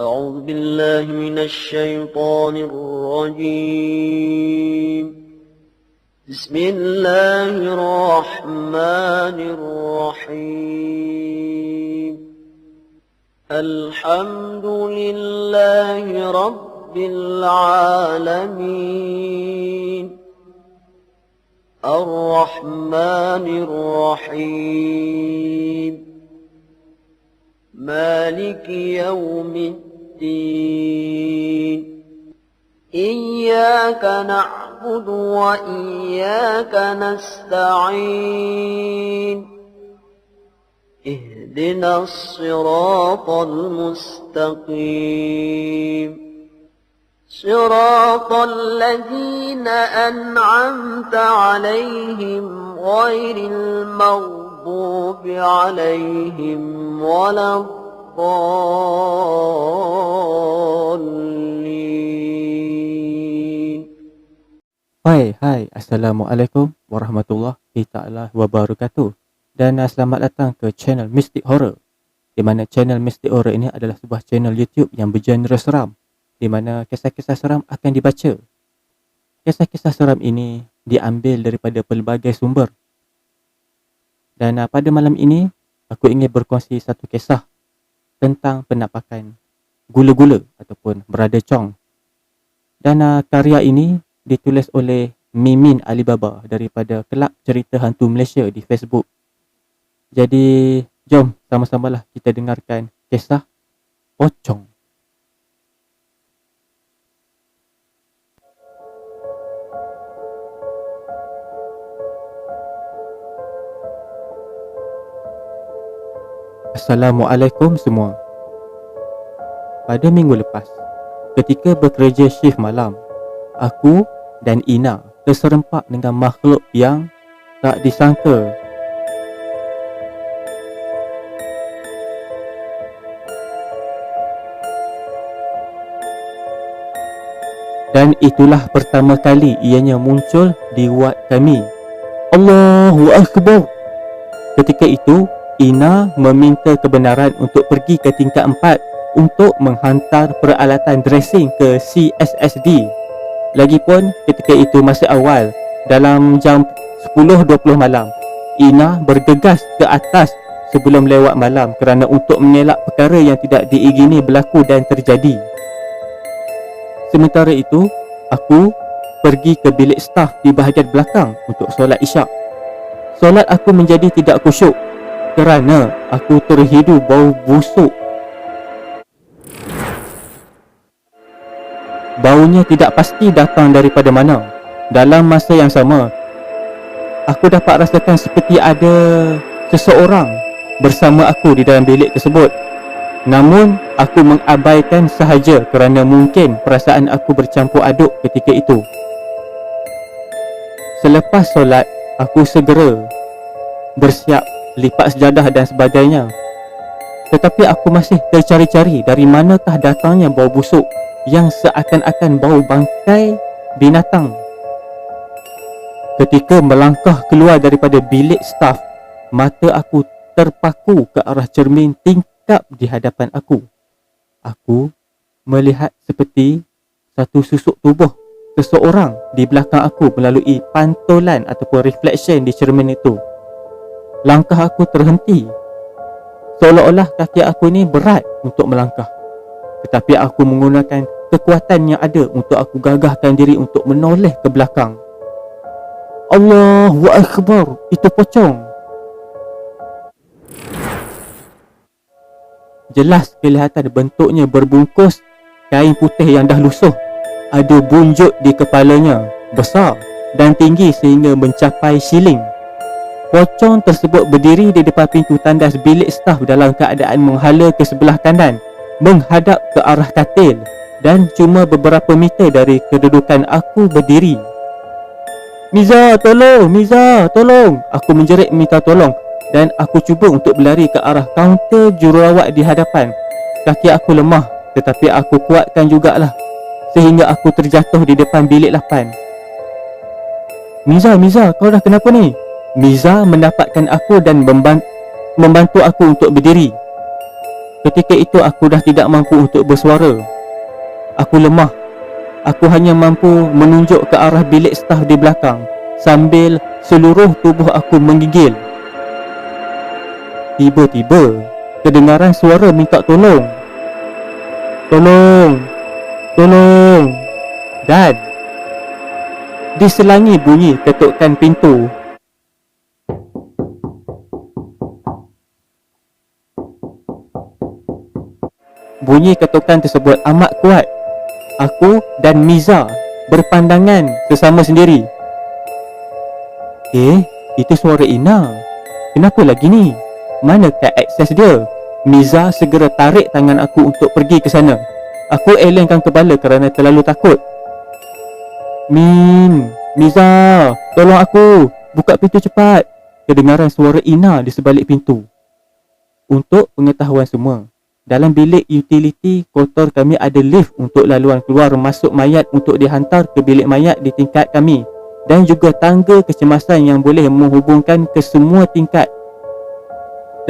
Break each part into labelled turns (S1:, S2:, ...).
S1: أعوذ بالله من الشيطان الرجيم. بسم الله الرحمن الرحيم. الحمد لله رب العالمين. الرحمن الرحيم. مالك يوم الدين. إياك نعبد وإياك نستعين. اهدنا الصراط المستقيم. صراط الذين أنعمت عليهم غير المغضوب عليهم ولا الضالين.
S2: Hai, Assalamualaikum warahmatullahi ta'ala wabarakatuh. Dan selamat datang ke channel Mystic Horror. Di mana channel Mystic Horror ini adalah sebuah channel YouTube yang bergenre seram, di mana kisah-kisah seram akan dibaca. Kisah-kisah seram ini diambil daripada pelbagai sumber. Dan pada malam ini, aku ingin berkongsi satu kisah tentang penampakan gula-gula ataupun Brother Chong. Dan karya ini ditulis oleh Mimin Alibaba daripada Kelab Cerita Hantu Malaysia di Facebook. Jadi, jom sama-samalah kita dengarkan kisah Pocong. Assalamualaikum semua. Pada minggu lepas, ketika bekerja shift malam, aku dan Ina terserempak dengan makhluk yang tak disangka. Dan itulah pertama kali ianya muncul di wad kami. Allahu Akbar. Ketika itu, Ina meminta kebenaran untuk pergi ke tingkat 4 untuk menghantar peralatan dressing ke CSSD. Lagipun ketika itu masih awal, dalam jam 10.20 malam, Ina bergegas ke atas sebelum lewat malam kerana untuk mengelak perkara yang tidak diingini berlaku dan terjadi. Sementara itu, aku pergi ke bilik staf di bahagian belakang untuk solat isyak. Solat aku menjadi tidak khusyuk kerana aku terhidu bau busuk. Baunya tidak pasti datang daripada mana. Dalam masa yang sama, aku dapat rasakan seperti ada seseorang bersama aku di dalam bilik tersebut. Namun, aku mengabaikan sahaja kerana mungkin perasaan aku bercampur aduk ketika itu. Selepas solat, aku segera bersiap lipat sejadah dan sebagainya. Tetapi aku masih tercari-cari dari manakah datangnya bau busuk yang seakan-akan bau bangkai binatang. Ketika melangkah keluar daripada bilik staf, mata aku terpaku ke arah cermin tingkap di hadapan aku. Aku melihat seperti satu susuk tubuh seseorang di belakang aku melalui pantulan ataupun reflection di cermin itu. Langkah aku terhenti, seolah-olah kaki aku ni berat untuk melangkah. Tetapi aku menggunakan kekuatan yang ada untuk aku gagahkan diri untuk menoleh ke belakang. Allahu Akbar, itu pocong. Jelas kelihatan bentuknya berbungkus kain putih yang dah lusuh. Ada bunjuk di kepalanya, besar dan tinggi sehingga mencapai siling. Pocong tersebut berdiri di depan pintu tandas bilik staf dalam keadaan menghala ke sebelah kanan, menghadap ke arah katil dan cuma beberapa meter dari kedudukan aku berdiri. Miza, tolong! Miza, tolong! Aku menjerit minta tolong dan aku cuba untuk berlari ke arah kaunter jururawat di hadapan. Kaki aku lemah tetapi aku kuatkan jugalah sehingga aku terjatuh di depan bilik 8. Miza, kau dah kenapa ni? Miza mendapatkan aku dan membantu aku untuk berdiri. Ketika itu aku dah tidak mampu untuk bersuara. Aku lemah. Aku hanya mampu menunjuk ke arah bilik staf di belakang sambil seluruh tubuh aku menggigil. Tiba-tiba kedengaran suara minta tolong. Tolong! Tolong! Dan diselangi bunyi ketukan pintu. Bunyi ketukan tersebut amat kuat. Aku dan Miza berpandangan sesama sendiri. Itu suara Ina. Kenapa lagi ni? Manakah akses dia? Miza segera tarik tangan aku untuk pergi ke sana. Aku elengkan kepala kerana terlalu takut. Miza, tolong aku. Buka pintu cepat. Kedengaran suara Ina di sebalik pintu. Untuk pengetahuan semua, dalam bilik utility kotor kami ada lift untuk laluan keluar masuk mayat untuk dihantar ke bilik mayat di tingkat kami, dan juga tangga kecemasan yang boleh menghubungkan ke semua tingkat.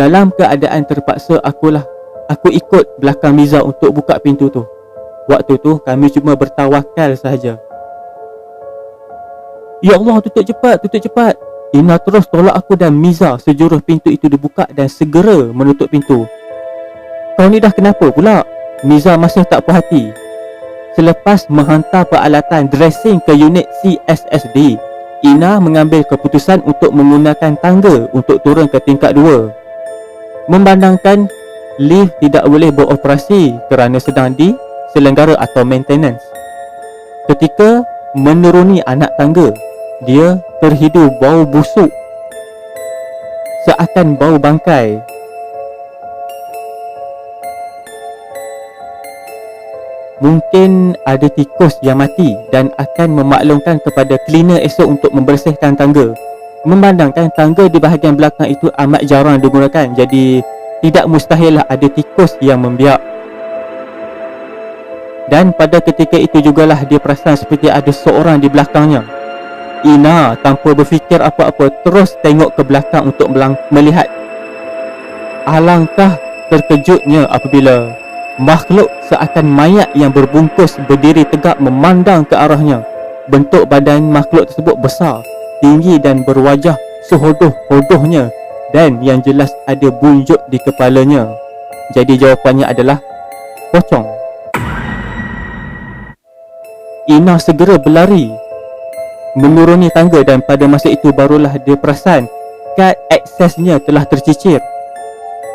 S2: Dalam keadaan terpaksa aku ikut belakang Miza untuk buka pintu tu. Waktu tu kami cuma bertawakal sahaja. Ya Allah, tutup cepat, tutup cepat. Ina terus tolak aku dan Miza sejurus pintu itu dibuka dan segera menutup pintu. Kau ni dah kenapa pula? Miza masih tak puas hati. Selepas menghantar peralatan dressing ke unit CSSD, Ina mengambil keputusan untuk menggunakan tangga untuk turun ke tingkat 2. Memandangkan lift tidak boleh beroperasi kerana sedang diselenggara atau maintenance. Ketika menuruni anak tangga, dia terhidu bau busuk seakan bau bangkai. Mungkin ada tikus yang mati dan akan memaklumkan kepada cleaner esok untuk membersihkan tangga. Memandangkan tangga di bahagian belakang itu amat jarang digunakan, jadi tidak mustahil ada tikus yang membiak. Dan pada ketika itu jugalah dia perasan seperti ada seorang di belakangnya. Ina tanpa berfikir apa-apa terus tengok ke belakang untuk melihat. Alangkah terkejutnya apabila makhluk seakan mayat yang berbungkus berdiri tegak memandang ke arahnya. Bentuk badan makhluk tersebut besar, tinggi dan berwajah sehodoh-hodohnya, dan yang jelas ada bunjuk di kepalanya. Jadi jawapannya adalah pocong. Ina segera berlari menuruni tangga dan pada masa itu barulah dia perasan kad aksesnya telah tercicir.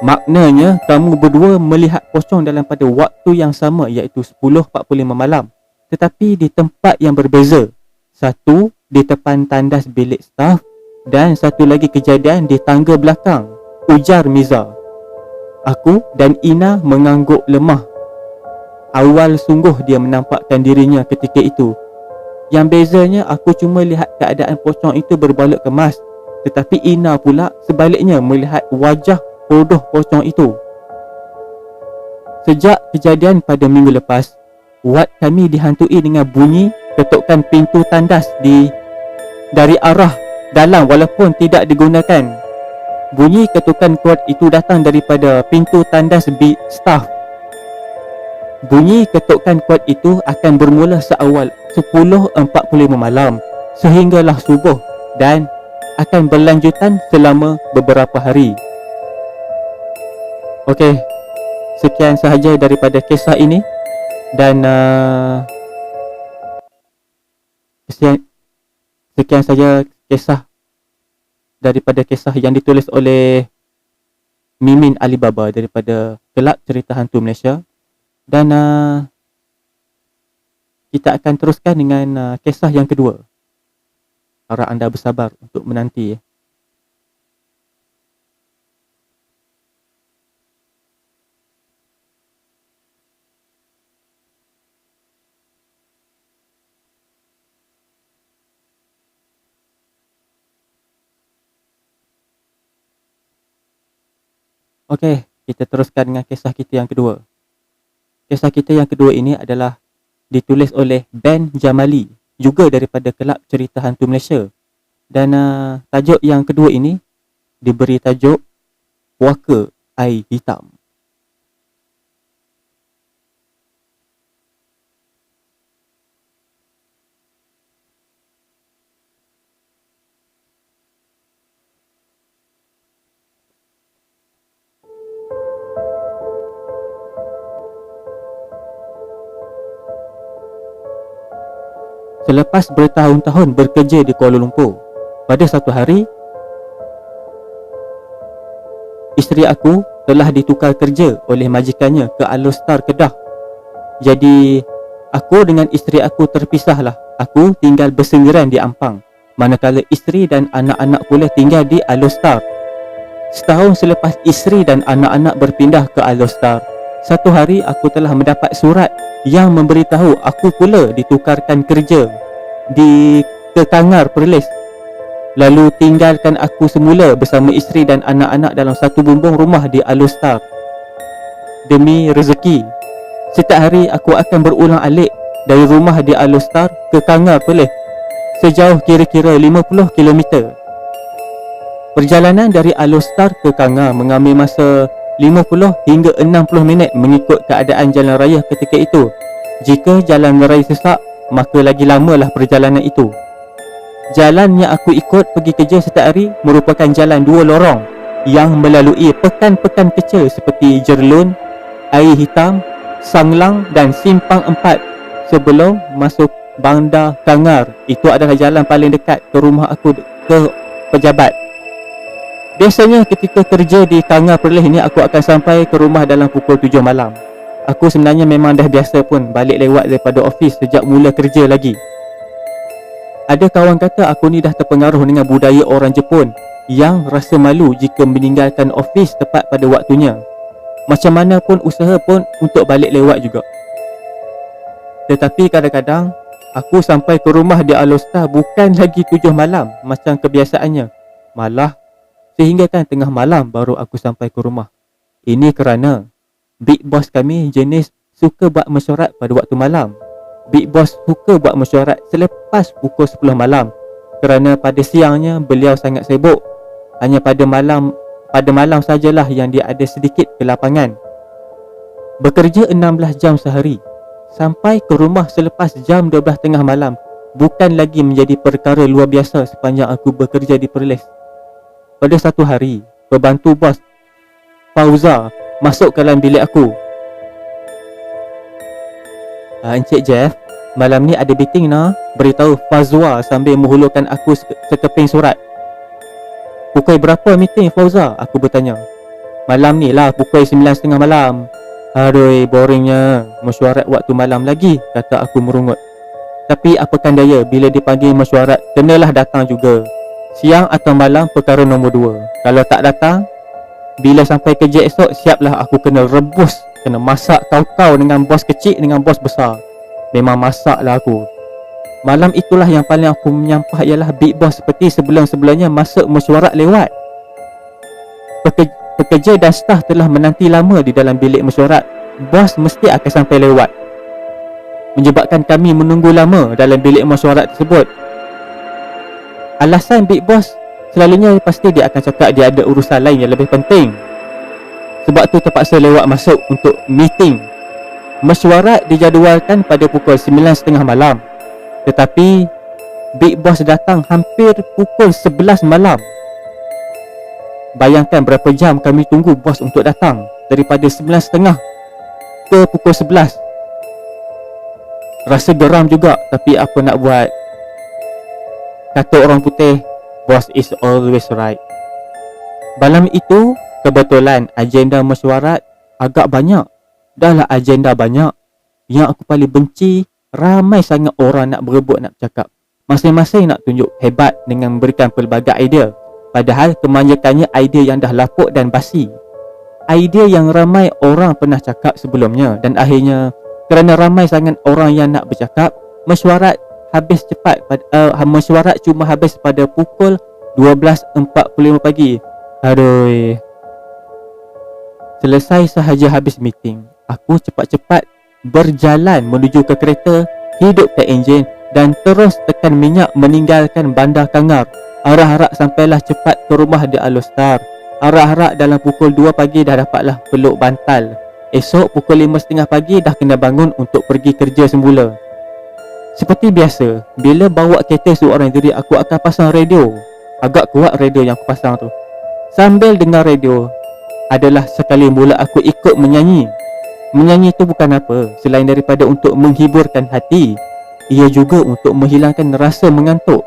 S2: Maknanya kamu berdua melihat pocong dalam pada waktu yang sama, iaitu 10.45 malam, tetapi di tempat yang berbeza. Satu di depan tandas bilik staf dan satu lagi kejadian di tangga belakang, ujar Miza. Aku dan Ina mengangguk lemah. Awal sungguh dia menampakkan dirinya ketika itu. Yang bezanya aku cuma lihat keadaan pocong itu berbalut kemas, tetapi Ina pula sebaliknya melihat wajah bodoh pocong itu. Sejak kejadian pada minggu lepas, wad kami dihantui dengan bunyi ketukan pintu tandas dari arah dalam walaupun tidak digunakan. Bunyi ketukan kuat itu datang daripada pintu tandas staff. Bunyi ketukan kuat itu akan bermula seawal 10.45 malam sehinggalah subuh dan akan berlanjutan selama beberapa hari. Okey, sekian sahaja daripada kisah ini dan sekian saja kisah daripada kisah yang ditulis oleh Mimin Alibaba daripada Kelab Cerita Hantu Malaysia. Dan kita akan teruskan dengan kisah yang kedua. Harap anda bersabar untuk menanti. Okey, kita teruskan dengan kisah kita yang kedua. Kisah kita yang kedua ini adalah ditulis oleh Ben Jamali, juga daripada Kelab Cerita Hantu Malaysia. Dan tajuk yang kedua ini diberi tajuk Puaka Air Hitam. selepas bertahun-tahun bekerja di Kuala Lumpur. Pada satu hari, isteri aku telah ditukar kerja oleh majikannya ke Alostar Kedah. Jadi, aku dengan isteri aku terpisahlah. Aku tinggal bersendirian di Ampang, manakala isteri dan anak-anak pula tinggal di Alostar. Setahun selepas isteri dan anak-anak berpindah ke Alostar, satu hari aku telah mendapat surat yang memberitahu aku pula ditukarkan kerja di Kekangar Perlis. Lalu tinggalkan aku semula bersama isteri dan anak-anak dalam satu bumbung rumah di Alostar. Demi rezeki, setiap hari aku akan berulang-alik dari rumah di Alostar ke Kangar Perlis, sejauh kira-kira 50 km. Perjalanan dari Alostar ke Kangar mengambil masa 50 hingga 60 minit mengikut keadaan jalan raya ketika itu. Jika jalan raya sesak, maka lagi lamalah perjalanan itu. Jalan yang aku ikut pergi kerja setiap hari merupakan jalan dua lorong yang melalui pekan-pekan kecil seperti Jerlun, Air Hitam, Sanglang dan Simpang 4 sebelum masuk Bandar Kangar. Itu adalah jalan paling dekat ke rumah aku ke pejabat. Biasanya ketika kerja di Kangar Perlis ini, aku akan sampai ke rumah dalam pukul 7 malam. Aku sebenarnya memang dah biasa pun balik lewat daripada ofis sejak mula kerja lagi. Ada kawan kata aku ni dah terpengaruh dengan budaya orang Jepun yang rasa malu jika meninggalkan ofis tepat pada waktunya. Macam mana pun usaha pun untuk balik lewat juga. Tetapi kadang-kadang aku sampai ke rumah di Alostar bukan lagi 7 malam macam kebiasaannya. Malah sehinggakan tengah malam baru aku sampai ke rumah. Ini kerana Big Boss kami jenis suka buat mesyuarat pada waktu malam. Big Boss suka buat mesyuarat selepas pukul 10 malam kerana pada siangnya beliau sangat sibuk. Hanya pada malam sajalah yang dia ada sedikit kelapangan. Bekerja 16 jam sehari sampai ke rumah selepas jam 12 tengah malam bukan lagi menjadi perkara luar biasa sepanjang aku bekerja di Perlis. Pada satu hari, pembantu bos Fauza masuk ke dalam bilik aku. Encik Jeff, malam ni ada meeting nak, beritahu Fazwa sambil menghulurkan aku sekeping surat. Pukul berapa meeting Fauza? Aku bertanya. Malam ni lah, pukul 9.30 malam. Aduh, boringnya, mesyuarat waktu malam lagi, kata aku merungut. Tapi apakan daya, bila dipanggil mesyuarat, kenalah datang juga. Siang atau malam perkara nombor 2. Kalau tak datang, bila sampai kerja esok, siaplah aku kena rebus, kena masak kau-kau dengan bos kecil dengan bos besar. Memang masaklah aku. Malam itulah yang paling aku menyampah ialah Big Boss seperti sebelum-sebelumnya masuk mesyuarat lewat. Pekerja dan staf telah menanti lama di dalam bilik mesyuarat. Bos mesti akan sampai lewat, menyebabkan kami menunggu lama dalam bilik mesyuarat tersebut. Alasan Big Boss selalunya pasti dia akan cakap dia ada urusan lain yang lebih penting. Sebab tu terpaksa lewat masuk untuk meeting. Mesyuarat dijadualkan pada pukul 9.30 malam. Tetapi Big Boss datang hampir pukul 11 malam. Bayangkan berapa jam kami tunggu bos untuk datang, daripada 9.30 ke pukul 11. Rasa geram juga, tapi apa nak buat. Kata orang putih, boss is always right. Malam itu, kebetulan agenda mesyuarat agak banyak. Dah lah agenda banyak. Yang aku paling benci, ramai sangat orang nak berebut nak bercakap. Masing-masing nak tunjuk hebat dengan memberikan pelbagai idea. Padahal kebanyakannya idea yang dah lapuk dan basi. Idea yang ramai orang pernah cakap sebelumnya. Dan akhirnya, kerana ramai sangat orang yang nak bercakap, mesyuarat habis cepat. Mesyuarat cuma habis pada pukul 12.45 pagi. Aduh. Selesai sahaja habis meeting, aku cepat-cepat berjalan menuju ke kereta, hidupkan enjin dan terus tekan minyak meninggalkan Bandar Kangar. Harap-harap sampailah cepat ke rumah di Alostar. Harap-harap dalam pukul 2 pagi dah dapatlah peluk bantal. Esok pukul 5.30 pagi dah kena bangun untuk pergi kerja semula. Seperti biasa, bila bawa kereta seorang diri, aku akan pasang radio. Agak kuat radio yang aku pasang tu. Sambil dengar radio, adalah sekali mula aku ikut menyanyi. Menyanyi tu bukan apa selain daripada untuk menghiburkan hati. ia juga untuk menghilangkan rasa mengantuk.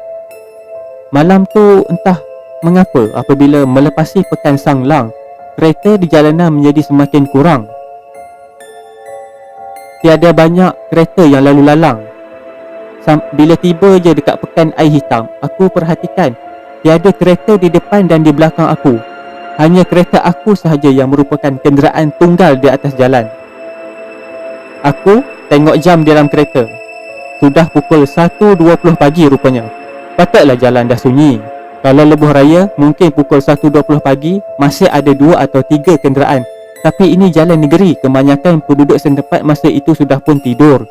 S2: Malam tu entah mengapa apabila melepasi Pekan Sanglang, kereta di jalanan menjadi semakin kurang. Tiada banyak kereta yang lalu lalang. Bila tiba je dekat Pekan Air Hitam, aku perhatikan tiada kereta di depan dan di belakang aku. Hanya kereta aku sahaja yang merupakan kenderaan tunggal di atas jalan. Aku tengok jam di dalam kereta. Sudah pukul 1.20 pagi rupanya. Patutlah jalan dah sunyi. Kalau lebuh raya, mungkin pukul 1.20 pagi masih ada 2 atau 3 kenderaan. Tapi ini jalan negeri, kebanyakan penduduk setempat masa itu sudah pun tidur.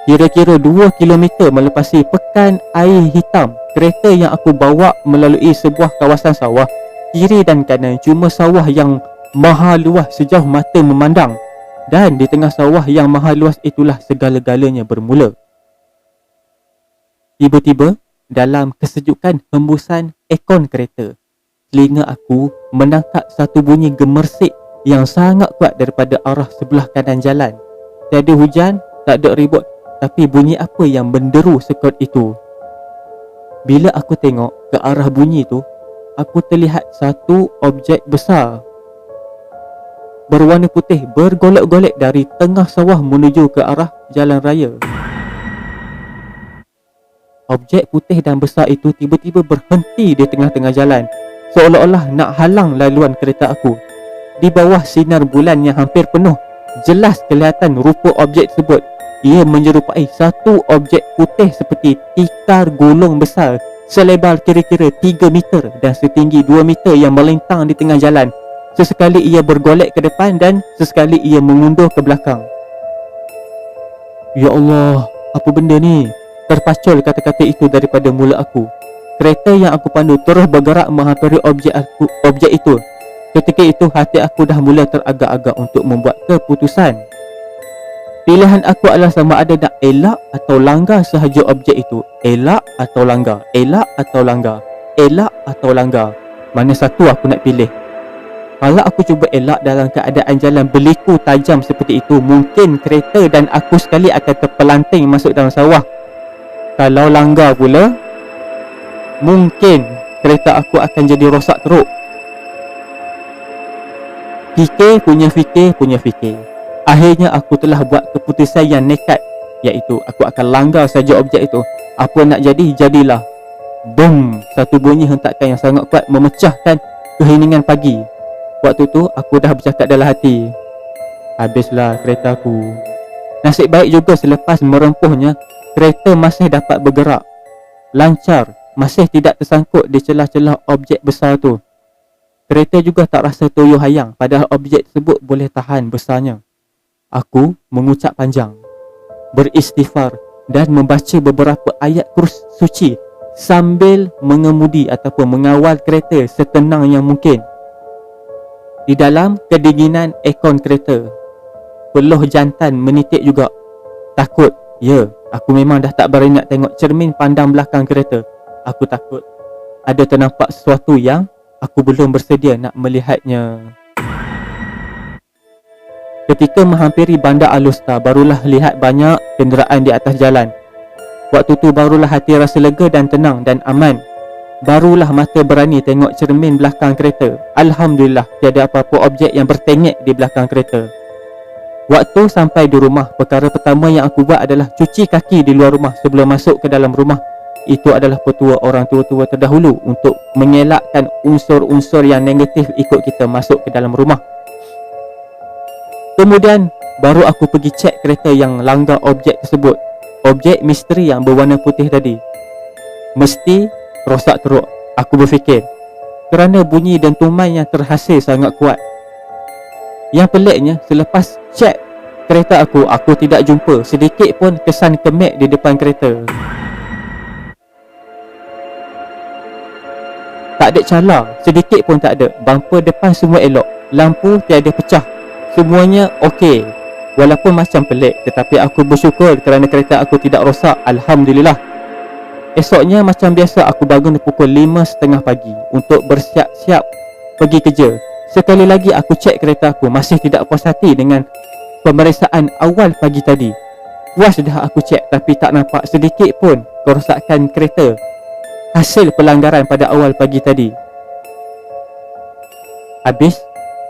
S2: Kira-kira 2 km melepasi Pekan Air Hitam, kereta yang aku bawa melalui sebuah kawasan sawah. Kiri dan kanan cuma sawah yang maha luas sejauh mata memandang. Dan di tengah sawah yang maha luas itulah segala-galanya bermula. Tiba-tiba, dalam kesejukan hembusan ekon kereta, telinga aku menangkap satu bunyi gemersik yang sangat kuat daripada arah sebelah kanan jalan. Tiada hujan, tak ada ribut, tapi bunyi apa yang menderu sekuat itu. Bila aku tengok ke arah bunyi tu, aku terlihat satu objek besar berwarna putih bergolek-golek dari tengah sawah menuju ke arah jalan raya. Objek putih dan besar itu tiba-tiba berhenti di tengah-tengah jalan, seolah-olah nak halang laluan kereta aku. Di bawah sinar bulan yang hampir penuh, jelas kelihatan rupa objek tersebut. Ia menyerupai satu objek putih seperti tikar gulung besar selebar kira-kira 3 meter dan setinggi 2 meter yang melintang di tengah jalan. Sesekali ia bergolek ke depan dan sesekali ia mengundur ke belakang. Ya Allah, apa benda ni? Terpacul kata-kata itu daripada mulut aku. Kereta yang aku pandu terus bergerak menghampiri objek itu. Ketika itu hati aku dah mula teragak-agak untuk membuat keputusan. Pilihan aku adalah sama ada nak elak atau langgar sahaja objek itu. Elak atau langgar, elak atau langgar, elak atau langgar. Mana satu aku nak pilih? Kalau aku cuba elak dalam keadaan jalan berliku tajam seperti itu, mungkin kereta dan aku sekali akan terpelanting masuk dalam sawah. Kalau langgar pula, mungkin kereta aku akan jadi rosak teruk. Fikir punya fikir. Akhirnya aku telah buat keputusan yang nekat, iaitu aku akan langgar saja objek itu. Apa nak jadi, jadilah. Boom! Satu bunyi hentakan yang sangat kuat memecahkan keheningan pagi. Waktu tu aku dah bercakap dalam hati, habislah kereta aku. Nasib baik juga selepas merempuhnya, kereta masih dapat bergerak lancar, masih tidak tersangkut di celah-celah objek besar tu. Kereta juga tak rasa toyo hayang, padahal objek tersebut boleh tahan besarnya. Aku mengucap panjang, beristighfar dan membaca beberapa ayat kurus suci sambil mengemudi ataupun mengawal kereta setenang yang mungkin. Di dalam kedinginan ekon kereta, peluh jantan menitik juga. Takut, ya, aku memang dah tak berani nak tengok cermin pandang belakang kereta. Aku takut ada ternampak sesuatu yang aku belum bersedia nak melihatnya. Ketika menghampiri Bandar Alustar, barulah lihat banyak kenderaan di atas jalan. Waktu tu barulah hati rasa lega dan tenang dan aman. Barulah mata berani tengok cermin belakang kereta. Alhamdulillah, tiada apa-apa objek yang bertengek di belakang kereta. Waktu sampai di rumah, perkara pertama yang aku buat adalah cuci kaki di luar rumah sebelum masuk ke dalam rumah. Itu adalah petua orang tua-tua terdahulu untuk mengelakkan unsur-unsur yang negatif ikut kita masuk ke dalam rumah. Kemudian baru aku pergi cek kereta yang langgar objek tersebut. Objek misteri yang berwarna putih tadi mesti rosak teruk, aku berfikir, kerana bunyi dentuman yang terhasil sangat kuat. Yang peliknya, selepas cek kereta aku tidak jumpa sedikit pun kesan kemek di depan kereta. Tak ada cala, sedikit pun tak ada. Bumper depan semua elok, lampu tiada pecah, semuanya okey. Walaupun macam pelik, tetapi aku bersyukur kerana kereta aku tidak rosak. Alhamdulillah. Esoknya macam biasa aku bangun pukul 5.30 pagi untuk bersiap-siap pergi kerja. Sekali lagi aku cek kereta aku, masih tidak puas hati dengan pemeriksaan awal pagi tadi. Puas dah aku cek tapi tak nampak sedikit pun kerosakan kereta hasil pelanggaran pada awal pagi tadi. Habis,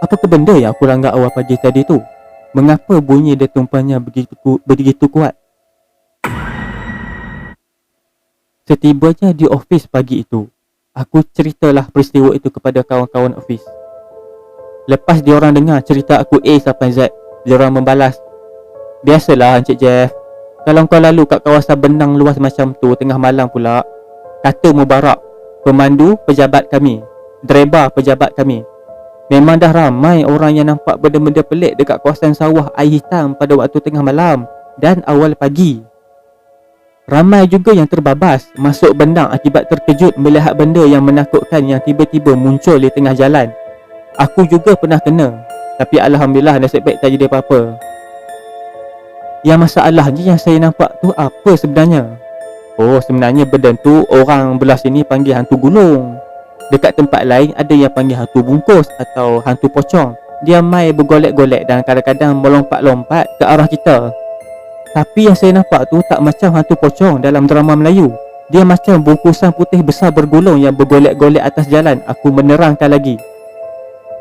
S2: apa benda yang aku langgar awal pagi tadi tu? Mengapa bunyi detumpanya begitu kuat? Setibanya di ofis pagi itu, aku ceritalah peristiwa itu kepada kawan-kawan ofis. Lepas diorang dengar cerita aku A sampai Z, diorang membalas, "Biasalah Encik Jeff, kalau kau lalu kat kawasan benang luas macam tu tengah malam pula," kata Mubarak, pemandu pejabat kami, driver pejabat kami. "Memang dah ramai orang yang nampak benda-benda pelik dekat kawasan sawah air hitam pada waktu tengah malam dan awal pagi. Ramai juga yang terbabas masuk benang akibat terkejut melihat benda yang menakutkan yang tiba-tiba muncul di tengah jalan. Aku juga pernah kena, tapi Alhamdulillah nasib baik tak jadi apa-apa. Yang masalahnya yang saya nampak tu apa sebenarnya? Oh, sebenarnya benda tu orang belah sini panggil hantu gulung. Dekat tempat lain ada yang panggil hantu bungkus atau hantu pocong. Dia mai bergolek-golek dan kadang-kadang melompat-lompat ke arah kita. Tapi yang saya nampak tu tak macam hantu pocong dalam drama Melayu. Dia macam bungkusan putih besar bergulung yang bergolek-golek atas jalan." Aku menerangkan lagi.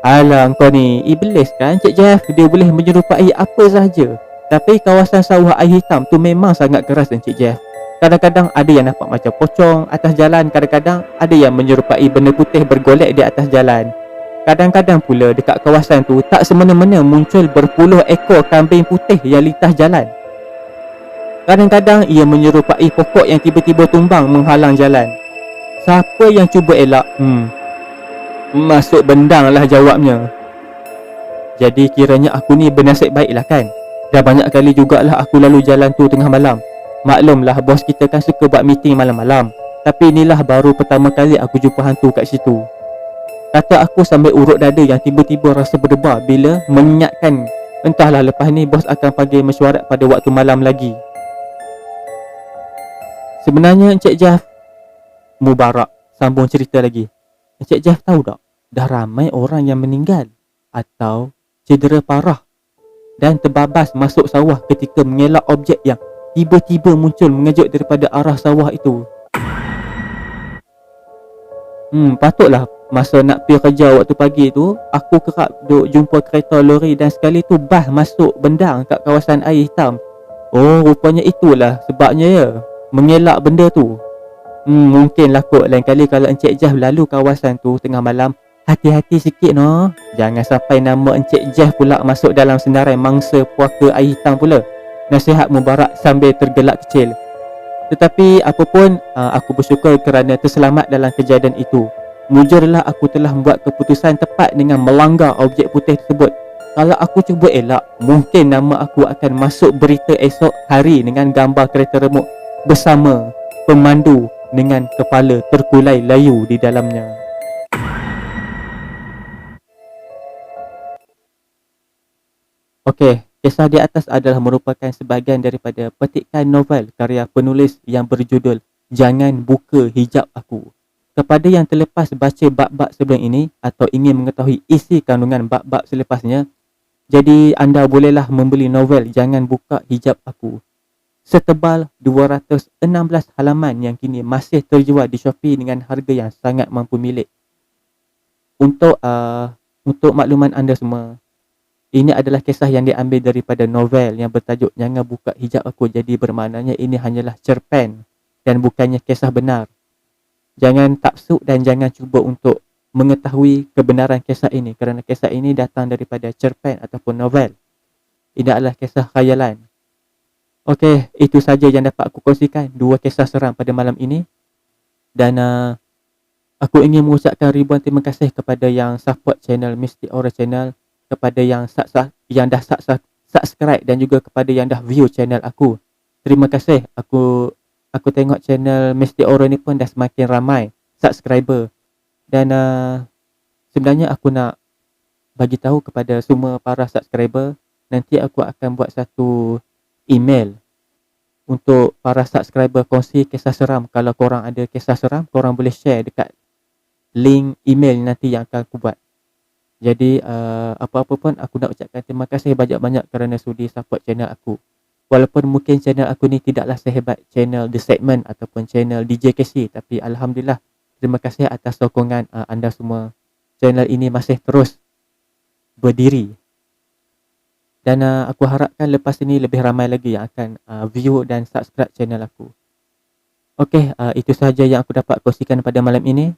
S2: "Alah, kau ni iblis kan Cik Jeff? Dia boleh menyerupai apa sahaja. Tapi kawasan sawah air hitam tu memang sangat keras Encik Jeff. Kadang-kadang ada yang nampak macam pocong atas jalan, kadang-kadang ada yang menyerupai benda putih bergolek di atas jalan. Kadang-kadang pula dekat kawasan tu tak semena-mena muncul berpuluh ekor kambing putih yang lintas jalan. Kadang-kadang ia menyerupai pokok yang tiba-tiba tumbang menghalang jalan. Siapa yang cuba elak? Masuk bendang lah jawabnya. Jadi kiranya aku ni bernasib baiklah kan. Dah banyak kali jugalah aku lalu jalan tu tengah malam. Maklumlah bos kita kan suka buat meeting malam-malam. Tapi inilah baru pertama kali aku jumpa hantu kat situ," kata aku sambil urut dada yang tiba-tiba rasa berdebar bila mengingatkan entahlah lepas ni bos akan panggil mesyuarat pada waktu malam lagi. "Sebenarnya Encik Jeff," Mubarak sambung cerita lagi, "Encik Jeff tahu tak, dah ramai orang yang meninggal atau cedera parah dan terbabas masuk sawah ketika mengelak objek yang tiba-tiba muncul mengejut daripada arah sawah itu." Patutlah masa nak pergi kerja waktu pagi tu, aku kerap duk jumpa kereta lori dan sekali tu bas masuk bendang kat kawasan air hitam. Oh, rupanya itulah sebabnya ya, mengelak benda tu. Mungkinlah kot lain kali kalau Encik Jeff lalu kawasan tu tengah malam, hati-hati sikit no. Jangan sampai nama Encik Jeff pula masuk dalam senarai mangsa puaka air hitam pula. Nasihat Mubarak sambil tergelak kecil. Tetapi apapun, aku bersyukur kerana terselamat dalam kejadian itu. Mujurlah aku telah membuat keputusan tepat dengan melanggar objek putih tersebut. Kalau aku cuba elak, mungkin nama aku akan masuk berita esok hari dengan gambar kereta remuk bersama pemandu dengan kepala terkulai layu di dalamnya. Okey, kisah di atas adalah merupakan sebahagian daripada petikan novel karya penulis yang berjudul Jangan Buka Hijab Aku. Kepada yang terlepas baca bab-bab sebelum ini atau ingin mengetahui isi kandungan bab-bab selepasnya, jadi anda bolehlah membeli novel Jangan Buka Hijab Aku setebal 216 halaman yang kini masih terjual di Shopee dengan harga yang sangat mampu milik. Untuk makluman anda semua, ini adalah kisah yang diambil daripada novel yang bertajuk Jangan Buka Hijab Aku. Jadi bermaknanya ini hanyalah cerpen dan bukannya kisah benar. Jangan taksub dan jangan cuba untuk mengetahui kebenaran kisah ini kerana kisah ini datang daripada cerpen ataupun novel. Ini adalah kisah khayalan. Okey, itu saja yang dapat aku kongsikan, 2 kisah seram pada malam ini. Dan aku ingin mengucapkan ribuan terima kasih kepada yang support channel Mystic Horror Channel, kepada yang dah subscribe dan juga kepada yang dah view channel aku. Terima kasih. Aku tengok channel Mystic Horror ni pun dah semakin ramai subscriber. Dan sebenarnya aku nak bagi tahu kepada semua para subscriber, nanti aku akan buat satu email untuk para subscriber kongsi kisah seram. Kalau korang ada kisah seram, korang boleh share dekat link email nanti yang akan aku buat. Jadi apa-apa pun aku nak ucapkan terima kasih banyak-banyak kerana sudi support channel aku. Walaupun mungkin channel aku ni tidaklah sehebat channel The Segment ataupun channel DJ KC, tapi Alhamdulillah, terima kasih atas sokongan anda semua. Channel ini masih terus berdiri. Dan aku harapkan lepas ini lebih ramai lagi yang akan view dan subscribe channel aku. Okey, itu sahaja yang aku dapat kongsikan pada malam ini.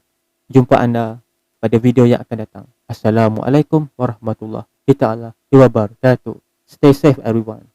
S2: Jumpa anda pada video yang akan datang. Assalamualaikum warahmatullahi wabarakatuh. Stay safe everyone.